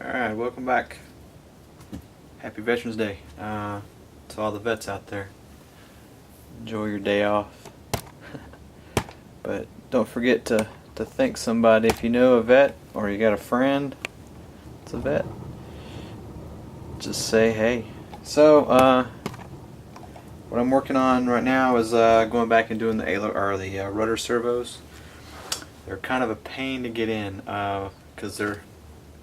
Alright, welcome back. Happy Veterans Day to all the vets out there. Enjoy your day off. But don't forget to thank somebody if you know a vet or you got a friend that's a vet. Just say hey. So, what I'm working on right now is going back and doing the rudder servos. They're kind of a pain to get in because they're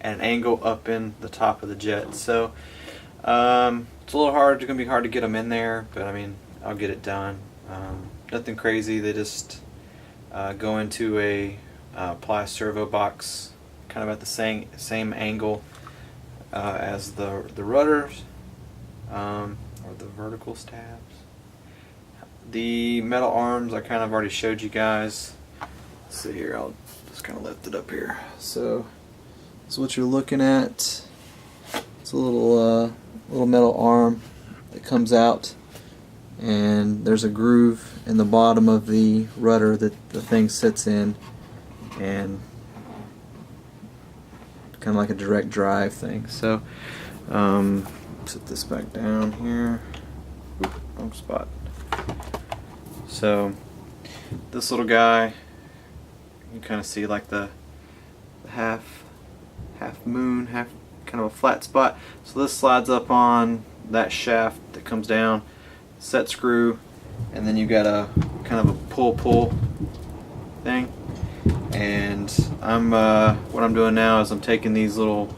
at an angle up in the top of the jet. So it's a little hard. It's going to be hard to get them in there, but I mean, I'll get it done. Nothing crazy. They just go into a ply servo box, kind of at the same angle as the rudders or the vertical stabs. The metal arms I kind of already showed you guys. Let's see here. I'll just kind of lift it up here. So what you're looking at. It's a little metal arm that comes out, and there's a groove in the bottom of the rudder that the thing sits in, and kind of like a direct drive thing. So set this back down here. Oop, wrong spot. So this little guy, you kind of see like the half moon, half kind of a flat spot. So this slides up on that shaft that comes down, set screw, and then you got a kind of a pull thing. And what I'm doing now is I'm taking these little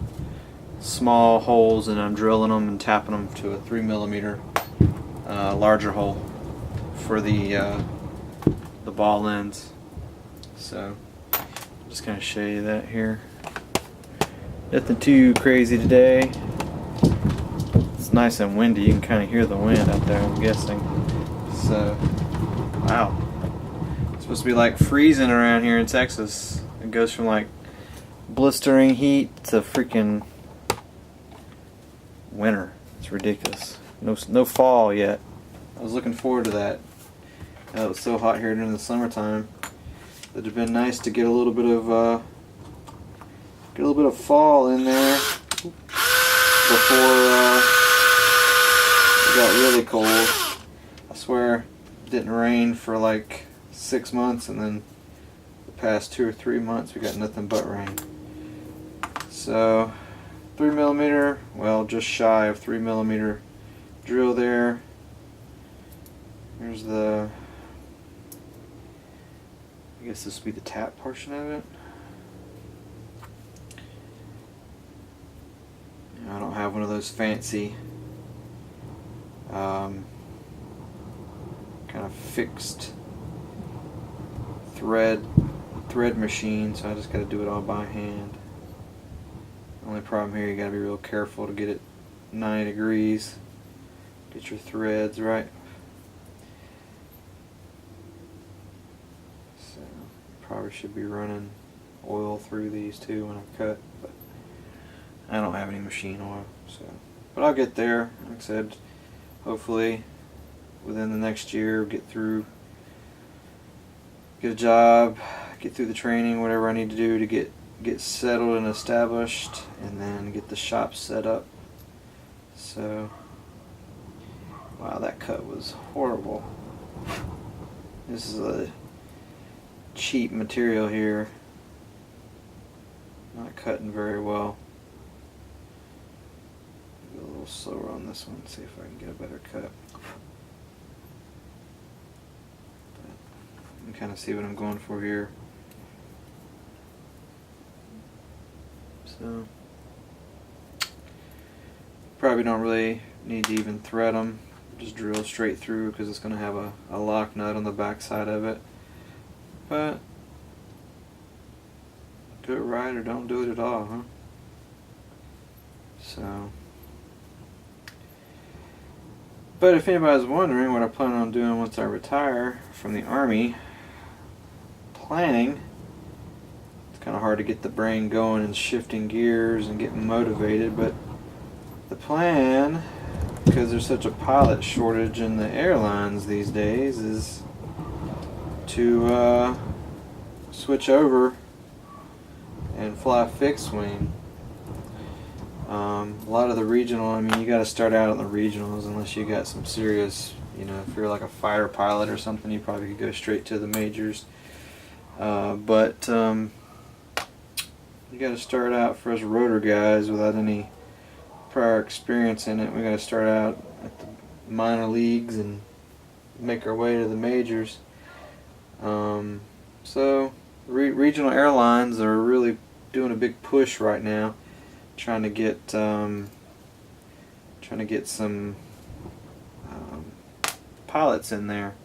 small holes and I'm drilling them and tapping them to a 3mm larger hole for the ball ends. So I'm just going to show you that here. Nothing too crazy today. It's nice and windy. You can kind of hear the wind out there, I'm guessing. So, wow. It's supposed to be like freezing around here in Texas. It goes from like blistering heat to freaking winter. It's ridiculous. No fall yet. I was looking forward to that. It was so hot here during the summertime. It'd have been nice to get a little bit of fall in there before it got really cold. I swear it didn't rain for like 6 months, and then the past 2 or 3 months we got nothing but rain. So 3mm, well, just shy of 3mm drill there. Here's the, I guess this would be the tap portion of it. I don't have one of those fancy kind of fixed thread machines, so I just got to do it all by hand. Only problem here, you got to be real careful to get it 90 degrees. Get your threads right. So probably should be running oil through these too when I cut, but I don't have any machine oil, so. But I'll get there. Like I said, hopefully within the next year, get a job, get through the training, whatever I need to do to get settled and established, and then get the shop set up. So, wow, that cut was horrible. This is a cheap material here. Not cutting very well. Go a little slower on this one, see if I can get a better cut. You can kind of see what I'm going for here. So probably don't really need to even thread them. Just drill straight through because it's going to have a lock nut on the back side of it. But do it right or don't do it at all, huh? So, but if anybody's wondering what I plan on doing once I retire from the Army, planning, it's kind of hard to get the brain going and shifting gears and getting motivated, but the plan, because there's such a pilot shortage in the airlines these days, is to switch over and fly fixed wing. A lot of the regional, I mean, you got to start out on the regionals unless you got some serious, you know, if you're like a fighter pilot or something, you probably could go straight to the majors. But you got to start out for us rotor guys without any prior experience in it. We got to start out at the minor leagues and make our way to the majors. So regional airlines are really doing a big push right now, trying to get some pilots in there.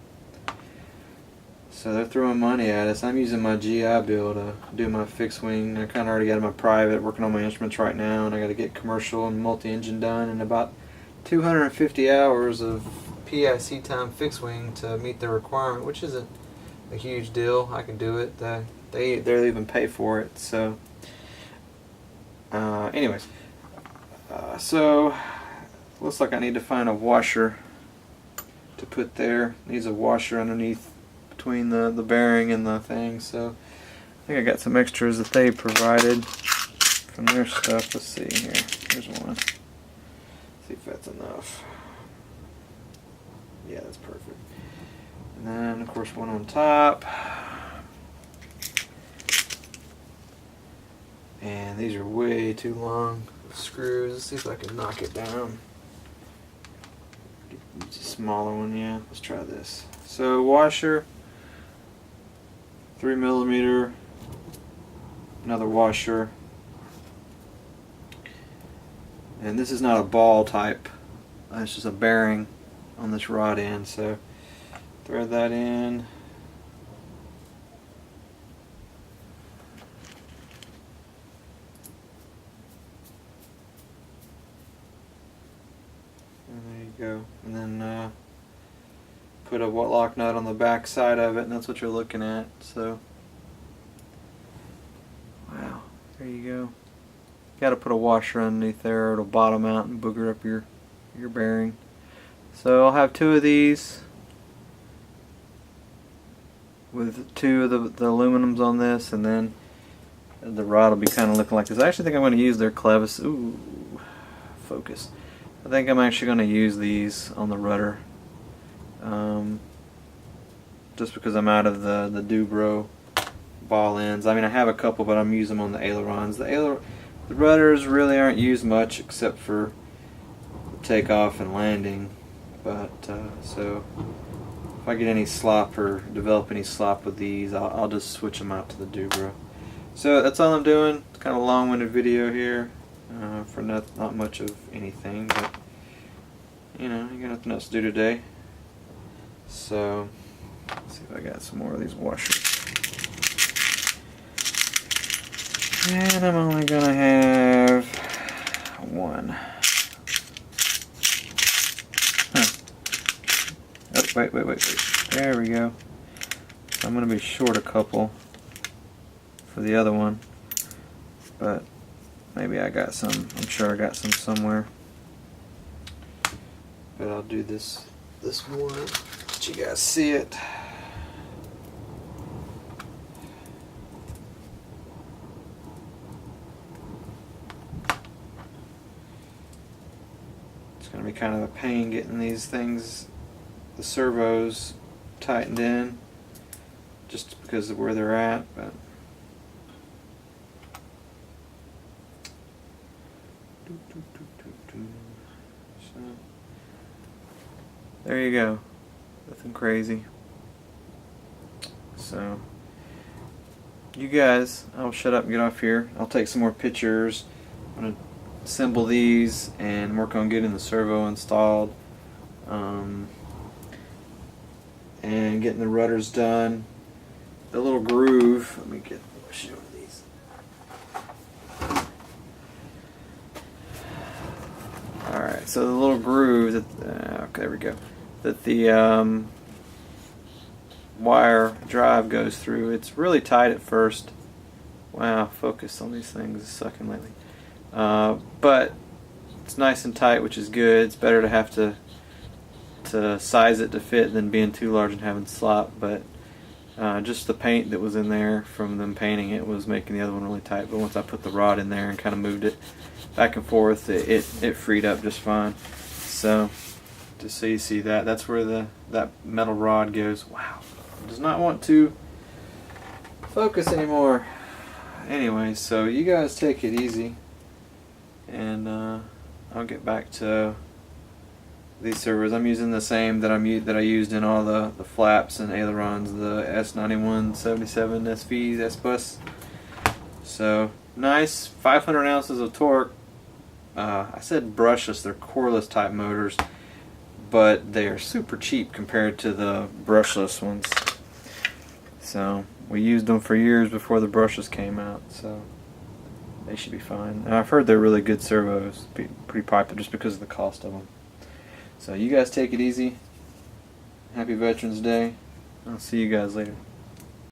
So they're throwing money at us. I'm using my GI Bill to do my fixed wing. I kind of already got my private, working on my instruments right now, and I got to get commercial and multi-engine done in about 250 hours of PIC time fixed wing to meet the requirement, which isn't a huge deal. I can do it. They'll even pay for it. So, anyways, so looks like I need to find a washer to put there. Needs a washer underneath between the bearing and the thing. So I think I got some extras that they provided from their stuff. Let's see here. Here's one. See if that's enough. Yeah, that's perfect. And then of course one on top. And these are way too long screws. Let's see if I can knock it down. It's a smaller one, yeah. Let's try this. So washer, 3mm, another washer, and this is not a ball type. It's just a bearing on this rod end. So thread that in. Go. And then put a lock nut on the back side of it, and that's what you're looking at. So, wow, there you go. Got to put a washer underneath there, or it'll bottom out and booger up your bearing. So I'll have two of these with two of the aluminums on this, and then the rod will be kind of looking like this. I actually think I'm going to use their clevis. Ooh, focus. I think I'm actually going to use these on the rudder, just because I'm out of the Dubro ball ends. I mean, I have a couple, but I'm using them on the ailerons. The rudders really aren't used much except for takeoff and landing. But so if I get any slop or develop any slop with these, I'll just switch them out to the Dubro. So that's all I'm doing. It's kind of a long-winded video here. For not much of anything, but you know, you got nothing else to do today. So let's see if I got some more of these washers. And I'm only gonna have one. Oh, wait. There we go. So I'm gonna be short a couple for the other one, but maybe I got some. I'm sure I got some somewhere. But I'll do this one. Let you guys see it. It's going to be kind of a pain getting these things, the servos, tightened in, just because of where they're at. But so, there you go. Nothing crazy. So, you guys, I'll shut up and get off here. I'll take some more pictures. I'm going to assemble these and work on getting the servo installed, and getting the rudders done. The little groove, let me show these. Alright, so the little groove that, okay, there we go, that the wire drive goes through, it's really tight at first. Wow, focus on these things is sucking lately. But it's nice and tight, which is good. It's better to have to size it to fit than being too large and having slop. But just the paint that was in there from them painting it was making the other one really tight. But once I put the rod in there and kind of moved it back and forth, it freed up just fine. So just so you see that, that's where that metal rod goes. Wow, it does not want to focus anymore. Anyway, so you guys take it easy, and I'll get back to these servos. I'm using the same that I used in all the flaps and ailerons, the S91 77 SVs, S-Bus. So nice, 500 ounces of torque. I said brushless, they're coreless type motors, but they are super cheap compared to the brushless ones. So we used them for years before the brushes came out, so they should be fine. And I've heard they're really good servos, pretty popular just because of the cost of them. So you guys take it easy. Happy Veterans Day. I'll see you guys later.